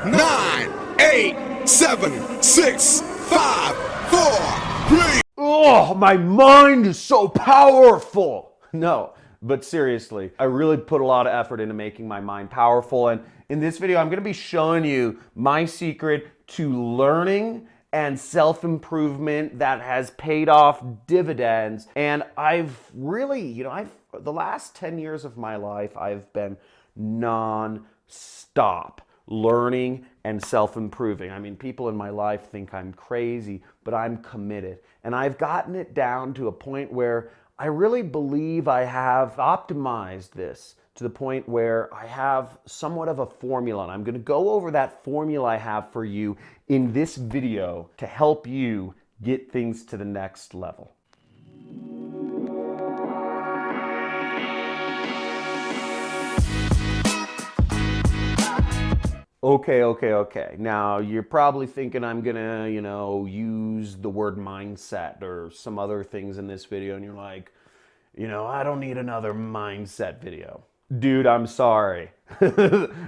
9, 8, 7, 6, 5, 4, 3. Oh, my mind is so powerful. No, but seriously, I really put a lot of effort into making my mind powerful. And in this video, I'm going to be showing you my secret to learning and self-improvement that has paid off dividends. And I've really, the last 10 years of my life, I've been non-stop learning and self-improving. I mean, people in my life think I'm crazy, but I'm committed. And I've gotten it down to a point where I really believe I have optimized this to the point where I have somewhat of a formula. And I'm going to go over that formula I have for you in this video to help you get things to the next level. Okay. Now, you're probably thinking I'm gonna, use the word mindset or some other things in this video, and you're like, I don't need another mindset video. Dude, I'm sorry,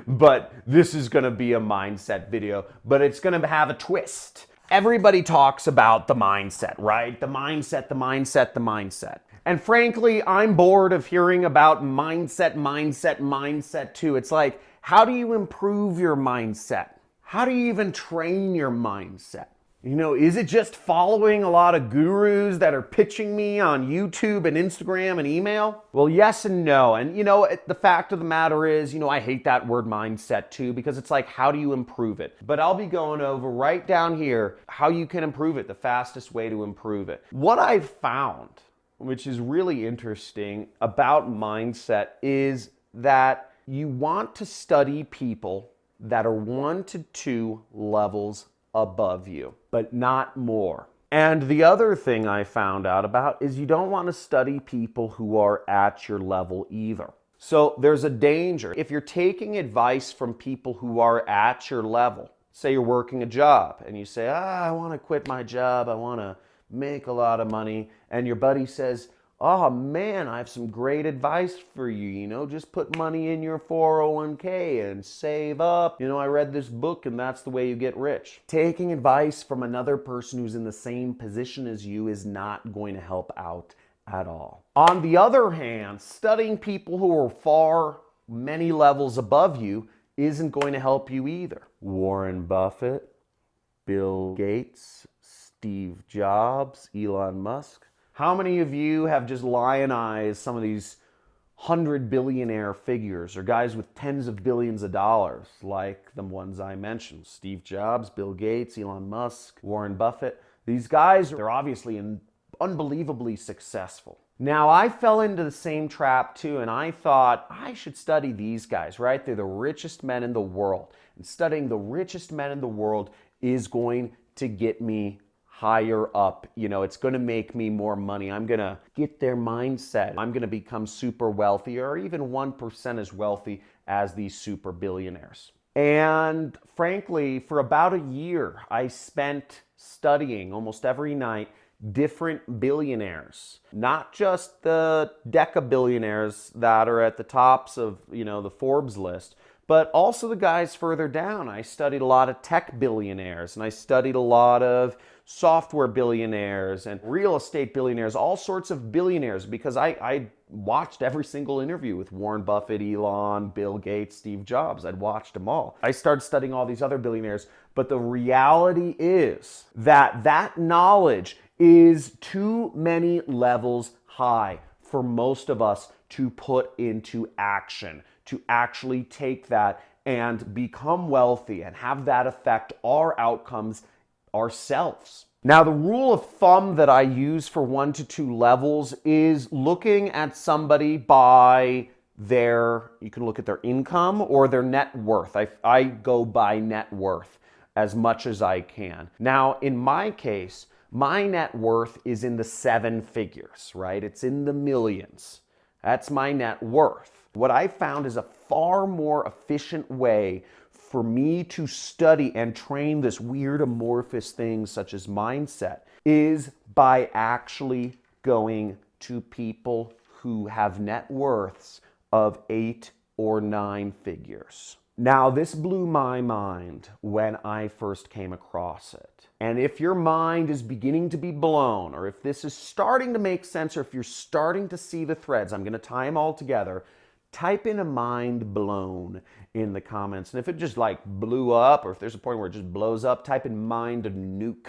but this is gonna be a mindset video, but it's gonna have a twist. Everybody talks about the mindset, right? The mindset. And frankly, I'm bored of hearing about mindset too. It's like, how do you improve your mindset? How do you even train your mindset? Is it just following a lot of gurus that are pitching me on YouTube and Instagram and email? Well, yes and no. And the fact of the matter is, I hate that word mindset too, because it's like, how do you improve it? But I'll be going over right down here how you can improve it, the fastest way to improve it. What I've found, which is really interesting about mindset, is that you want to study people that are 1 to 2 levels above you, but not more. And the other thing I found out about is you don't want to study people who are at your level either. So there's a danger. If you're taking advice from people who are at your level, say you're working a job and you say, I want to quit my job, I want to make a lot of money, and your buddy says, oh man, I have some great advice for you, just put money in your 401k and save up. I read this book and that's the way you get rich. Taking advice from another person who's in the same position as you is not going to help out at all. On the other hand, studying people who are many levels above you isn't going to help you either. Warren Buffett, Bill Gates, Steve Jobs, Elon Musk. How many of you have just lionized some of these 100 billionaire figures or guys with tens of billions of dollars, like the ones I mentioned? Steve Jobs, Bill Gates, Elon Musk, Warren Buffett. These guys, they're obviously unbelievably successful. Now, I fell into the same trap too, and I thought I should study these guys, right? They're the richest men in the world. And studying the richest men in the world is going to get me higher up. It's going to make me more money. I'm going to get their mindset. I'm going to become super wealthy, or even 1% as wealthy as these super billionaires. And frankly, for about a year, I spent studying almost every night different billionaires, not just the deca-billionaires that are at the tops of, the Forbes list, but also the guys further down. I studied a lot of tech billionaires, and I studied a lot of software billionaires and real estate billionaires, all sorts of billionaires, because I watched every single interview with Warren Buffett, Elon, Bill Gates, Steve Jobs. I'd watched them all. I started studying all these other billionaires, but the reality is that knowledge is too many levels high for most of us to put into action, to actually take that and become wealthy and have that affect our outcomes ourselves. Now, the rule of thumb that I use for 1 to 2 levels is looking at somebody by you can look at their income or their net worth. I go by net worth as much as I can. Now, in my case, my net worth is in the 7 figures, right? It's in the millions. That's my net worth. What I found is a far more efficient way for me to study and train this weird amorphous thing such as mindset is by actually going to people who have net worths of 8 or 9 figures. Now, this blew my mind when I first came across it. And if your mind is beginning to be blown, or if this is starting to make sense, or if you're starting to see the threads, I'm going to tie them all together. Type in a mind blown in the comments. And if it just like blew up, or if there's a point where it just blows up, type in mind nuke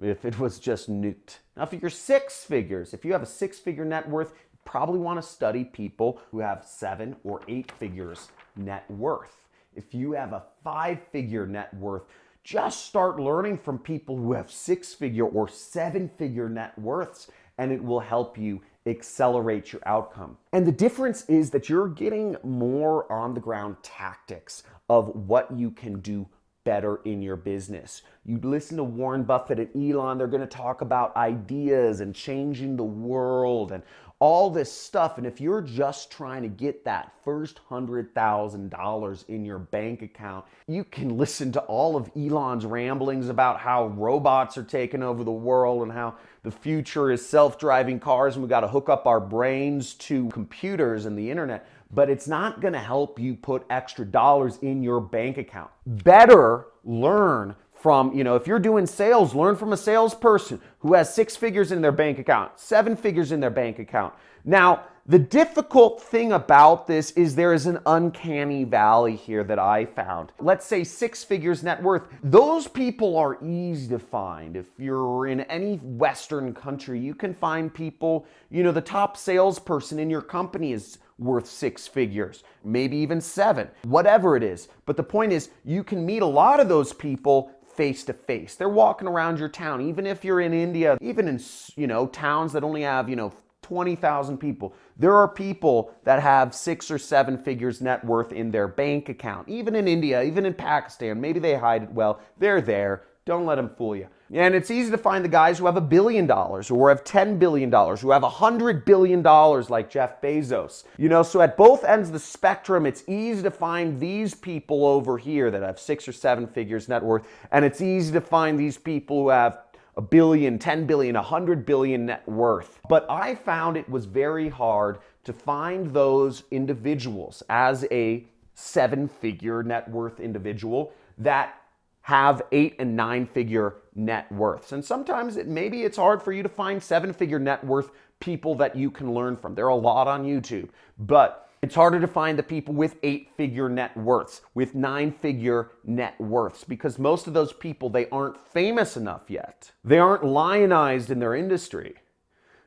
if it was just nuked. Now, for your six figures, if you have a six-figure net worth, you probably want to study people who have 7 or 8 figures net worth. If you have a 5-figure net worth, just start learning from people who have 6-figure or 7-figure net worths, and it will help you accelerate your outcome. And the difference is that you're getting more on the ground tactics of what you can do better in your business. You listen to Warren Buffett and Elon, they're going to talk about ideas and changing the world and all this stuff. And if you're just trying to get that first $100,000 in your bank account, you can listen to all of Elon's ramblings about how robots are taking over the world and how the future is self-driving cars and we got to hook up our brains to computers and the internet. But it's not going to help you put extra dollars in your bank account. Better learn from, if you're doing sales, learn from a salesperson who has 6 figures in their bank account, 7 figures in their bank account. Now, the difficult thing about this is there is an uncanny valley here that I found. Let's say 6 figures net worth. Those people are easy to find. If you're in any Western country, you can find people, the top salesperson in your company is worth 6 figures, maybe even 7, whatever it is. But the point is, you can meet a lot of those people face to face. They're walking around your town, even if you're in India, even in, towns that only have, 20,000 people. There are people that have 6 or 7 figures net worth in their bank account. Even in India, even in Pakistan, maybe they hide it well. They're there. Don't let them fool you. And it's easy to find the guys who have $1 billion or have $10 billion, who have $100 billion like Jeff Bezos. So at both ends of the spectrum, it's easy to find these people over here that have 6 or 7 figures net worth. And it's easy to find these people who have $1 billion, $10 billion, $100 billion net worth. But I found it was very hard to find those individuals as a 7-figure net worth individual that have 8 and 9-figure net worths. And sometimes maybe it's hard for you to find 7-figure net worth people that you can learn from. There are a lot on YouTube, but it's harder to find the people with 8-figure net worths, with 9-figure net worths, because most of those people, they aren't famous enough yet. They aren't lionized in their industry.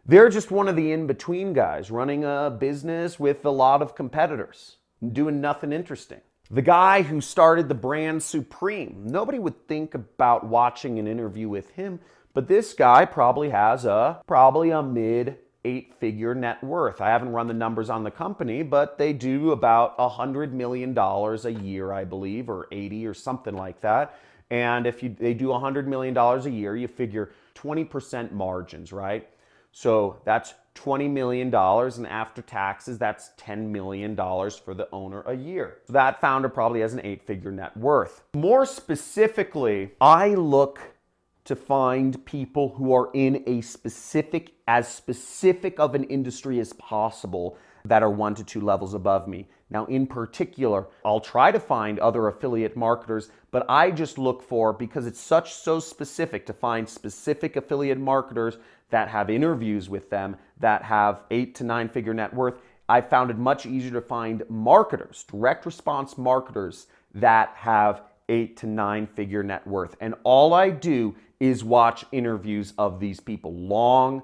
They're just one of the in-between guys running a business with a lot of competitors, doing nothing interesting. The guy who started the brand Supreme, nobody would think about watching an interview with him, but this guy probably has a mid 8-figure net worth. I haven't run the numbers on the company, but they do about $100 million a year, I believe, or 80 or something like that. And if they do $100 million a year, you figure 20% margins, right? So that's $20 million, and after taxes, that's $10 million for the owner a year. So that founder probably has an 8-figure net worth. More specifically, I look to find people who are in as specific of an industry as possible that are 1 to 2 levels above me. Now, in particular, I'll try to find other affiliate marketers, but I just look for, because it's so specific, to find specific affiliate marketers that have interviews with them that have 8 to 9-figure net worth. I found it much easier to find marketers, direct response marketers that have 8 to 9-figure net worth. And all I do is watch interviews of these people, long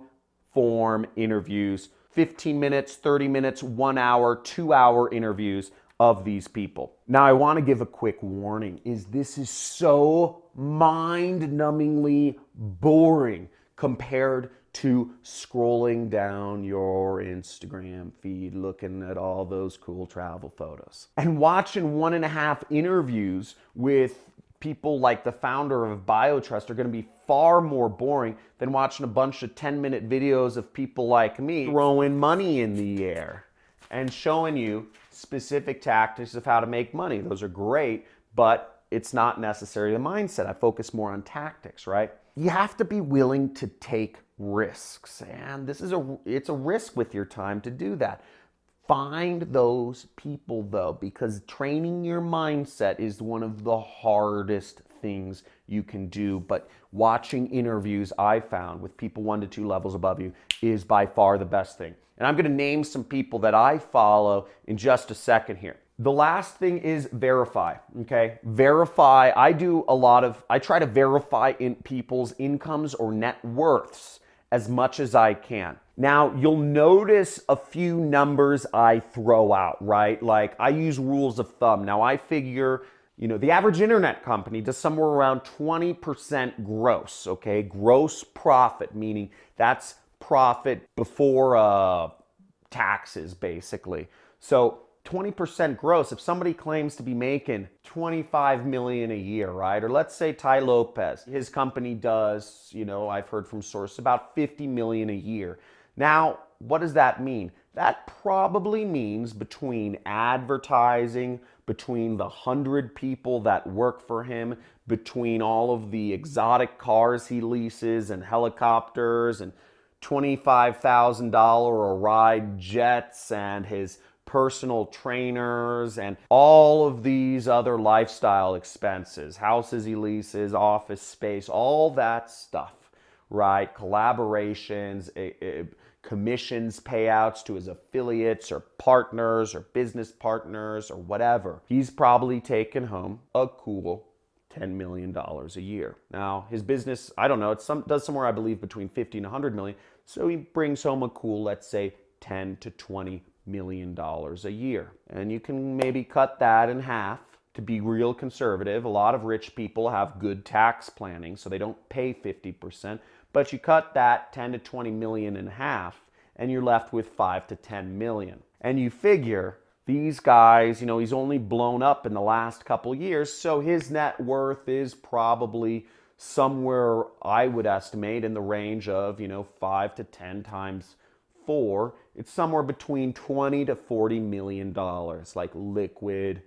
form interviews, 15 minutes, 30 minutes, 1 hour, 2-hour interviews of these people. Now, I want to give a quick warning, this is so mind-numbingly boring compared to scrolling down your Instagram feed, looking at all those cool travel photos. And watching 1.5 interviews with people like the founder of BioTrust are going to be far more boring than watching a bunch of 10-minute videos of people like me throwing money in the air and showing you specific tactics of how to make money. Those are great, but it's not necessarily the mindset. I focus more on tactics, right? You have to be willing to take risks, and it's a risk with your time to do that. Find those people though, because training your mindset is one of the hardest things you can do. But watching interviews, I found, with people 1 to 2 levels above you is by far the best thing. And I'm going to name some people that I follow in just a second here. The last thing is verify, okay? Verify, I try to verify in people's incomes or net worths as much as I can. Now, you'll notice a few numbers I throw out, right? Like, I use rules of thumb. Now, I figure, the average internet company does somewhere around 20% gross, okay? Gross profit, meaning that's profit before taxes, basically. So 20% gross, if somebody claims to be making 25 million a year, right? Or let's say Ty Lopez, his company does, I've heard from sources, about 50 million a year. Now, what does that mean? That probably means between advertising, between the 100 people that work for him, between all of the exotic cars he leases and helicopters and $25,000 a ride jets and his personal trainers and all of these other lifestyle expenses, houses he leases, office space, all that stuff, right? Collaborations, commissions, payouts to his affiliates or partners or business partners or whatever. He's probably taken home a cool $10 million a year. Now, his business, I don't know, it does somewhere, I believe, between 50 and 100 million. So he brings home a cool, let's say, 10 to 20 million dollars a year. And you can maybe cut that in half to be real conservative. A lot of rich people have good tax planning, so they don't pay 50%, but you cut that 10 to 20 million in half and you're left with 5 to 10 million. And you figure these guys, he's only blown up in the last couple years, so his net worth is probably somewhere, I would estimate, in the range of, 5 to 10 times 4. It's somewhere between 20 to 40 million dollars, like liquid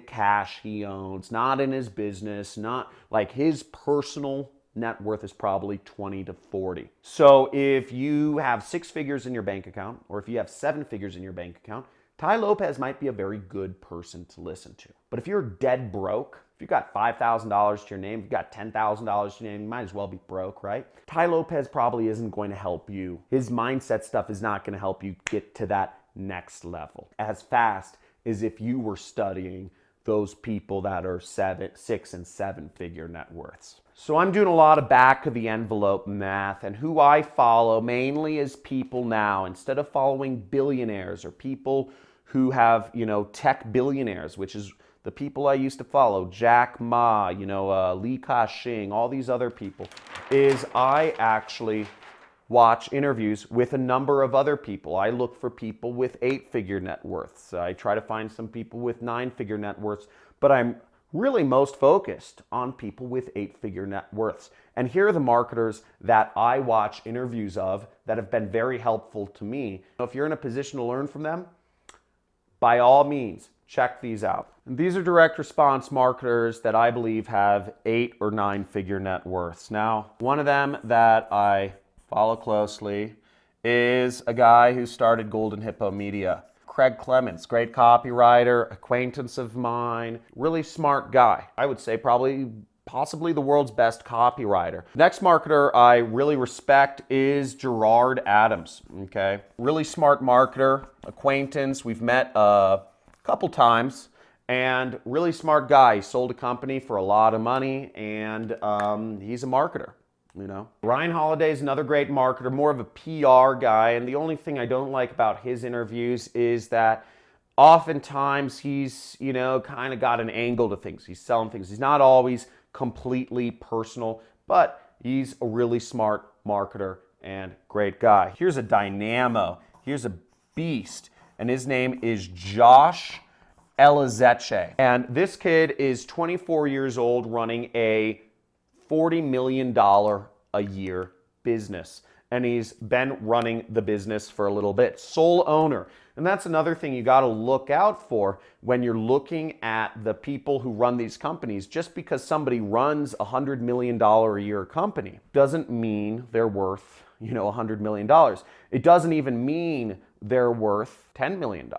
cash he owns, not in his business, not like his personal net worth is probably 20 to 40. So if you have 6 figures in your bank account, or if you have 7 figures in your bank account, Ty Lopez might be a very good person to listen to. But if you're dead broke, if you've got $5,000 to your name, if you've got $10,000 to your name, you might as well be broke, right? Ty Lopez probably isn't going to help you. His mindset stuff is not going to help you get to that next level as fast as if you were studying those people that are 6 and 7 figure net worths. So I'm doing a lot of back of the envelope math, and who I follow mainly is people now, instead of following billionaires or people who have, tech billionaires, which is the people I used to follow, Jack Ma, Li Ka-shing, all these other people, is I actually watch interviews with a number of other people. I look for people with 8-figure net worths. I try to find some people with 9-figure net worths, but I'm really most focused on people with 8-figure net worths. And here are the marketers that I watch interviews of that have been very helpful to me. If you're in a position to learn from them, by all means, check these out. And these are direct response marketers that I believe have 8 or 9-figure net worths. Now, one of them that I follow closely is a guy who started Golden Hippo Media. Craig Clements, great copywriter, acquaintance of mine, really smart guy. I would say possibly the world's best copywriter. Next marketer I really respect is Gerard Adams, okay? Really smart marketer, acquaintance. We've met a couple times, and really smart guy. He sold a company for a lot of money, and he's a marketer. Ryan Holiday is another great marketer, more of a PR guy, and the only thing I don't like about his interviews is that oftentimes he's, kind of got an angle to things. He's selling things. He's not always completely personal, but he's a really smart marketer and great guy. Here's a dynamo. Here's a beast, and his name is Josh Elizeche. And this kid is 24 years old, running a $40 million a year business. And he's been running the business for a little bit. Sole owner. And that's another thing you got to look out for when you're looking at the people who run these companies. Just because somebody runs a $100 million a year company doesn't mean they're worth, $100 million. It doesn't even mean they're worth $10 million.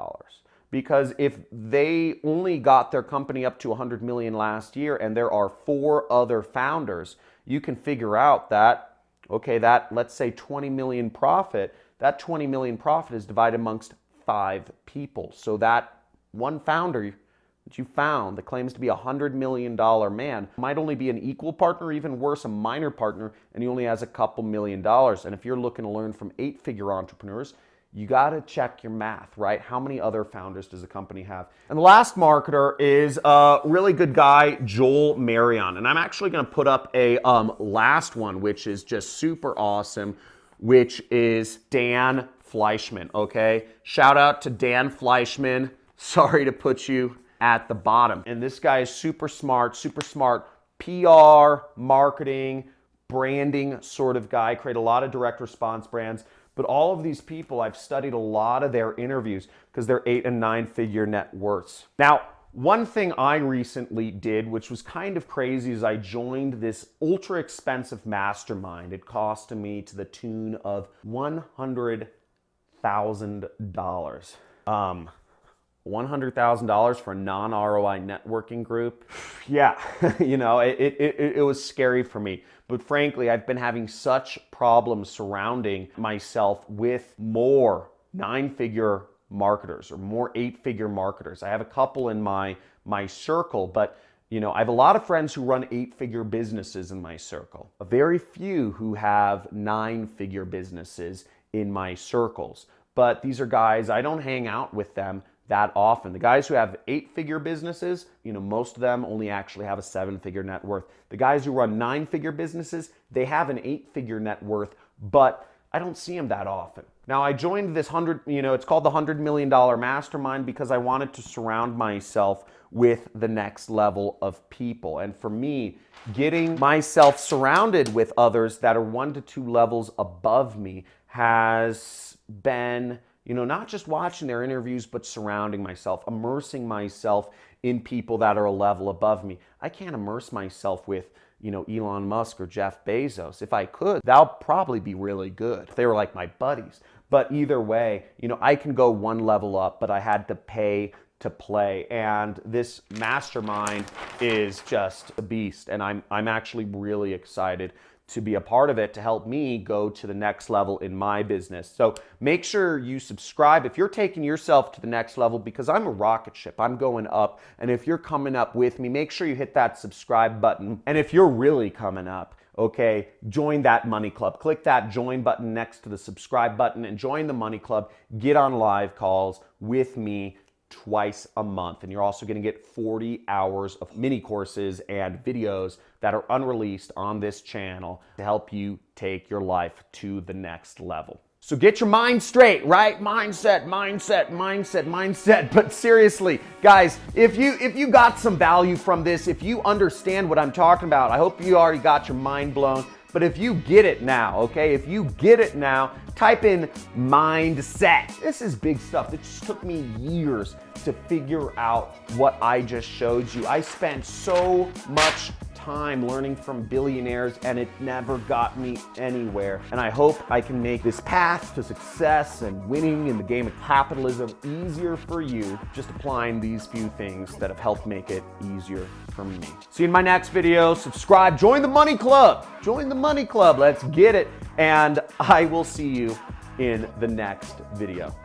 Because if they only got their company up to 100 million last year and there are 4 other founders, you can figure out that, okay, that, let's say 20 million profit, that 20 million profit is divided amongst 5 people. So that one founder that you found that claims to be a $100 million man might only be an equal partner, even worse, a minor partner, and he only has a couple $1 million. And if you're looking to learn from 8-figure entrepreneurs, you got to check your math, right? How many other founders does a company have? And the last marketer is a really good guy, Joel Marion. And I'm actually going to put up a last one, which is just super awesome, which is Dan Fleischman, okay? Shout out to Dan Fleischman. Sorry to put you at the bottom. And this guy is super smart PR, marketing, branding sort of guy, create a lot of direct response brands. But all of these people, I've studied a lot of their interviews because they're 8- and 9-figure net worths. Now, one thing I recently did, which was kind of crazy, is I joined this ultra expensive mastermind. It cost me to the tune of $100,000. $100,000 for a non-ROI networking group. Yeah, you know, it was scary for me. But frankly, I've been having such problems surrounding myself with more 9-figure marketers or more 8-figure marketers. I have a couple in my circle, but you know, I have a lot of friends who run 8-figure businesses in my circle. A very few who have 9-figure businesses in my circles. But these are guys, I don't hang out with them that often. The guys who have 8-figure businesses, you know, most of them only actually have a 7-figure net worth. The guys who run 9-figure businesses, they have an 8-figure net worth, but I don't see them that often. Now, I joined this it's called the $100 million mastermind because I wanted to surround myself with the next level of people. And for me, getting myself surrounded with others that are 1 to 2 levels above me has been, you know, not just watching their interviews, but surrounding myself, immersing myself in people that are a level above me. I can't immerse myself with, you know, Elon Musk or Jeff Bezos. If I could, that would probably be really good. They were like my buddies. But either way, you know, I can go 1 level up, but I had to pay to play. And this mastermind is just a beast. And I'm actually really excited to be a part of it to help me go to the next level in my business. So make sure you subscribe if you're taking yourself to the next level, because I'm a rocket ship. I'm going up. And if you're coming up with me, make sure you hit that subscribe button. And if you're really coming up, okay, join that money club. Click that join button next to the subscribe button and join the money club. Get on live calls with me twice a month. And you're also going to get 40 hours of mini courses and videos that are unreleased on this channel to help you take your life to the next level. So get your mind straight, right? Mindset. But seriously, guys, if you got some value from this, if you understand what I'm talking about, I hope you already got your mind blown. But if you get it now, okay? If you get it now, type in mindset. This is big stuff. It just took me years to figure out what I just showed you. I spent so much time learning from billionaires and it never got me anywhere. And I hope I can make this path to success and winning in the game of capitalism easier for you, just applying these few things that have helped make it easier for me. See you in my next video. Subscribe, join the money club. Join the money club. Let's get it. And I will see you in the next video.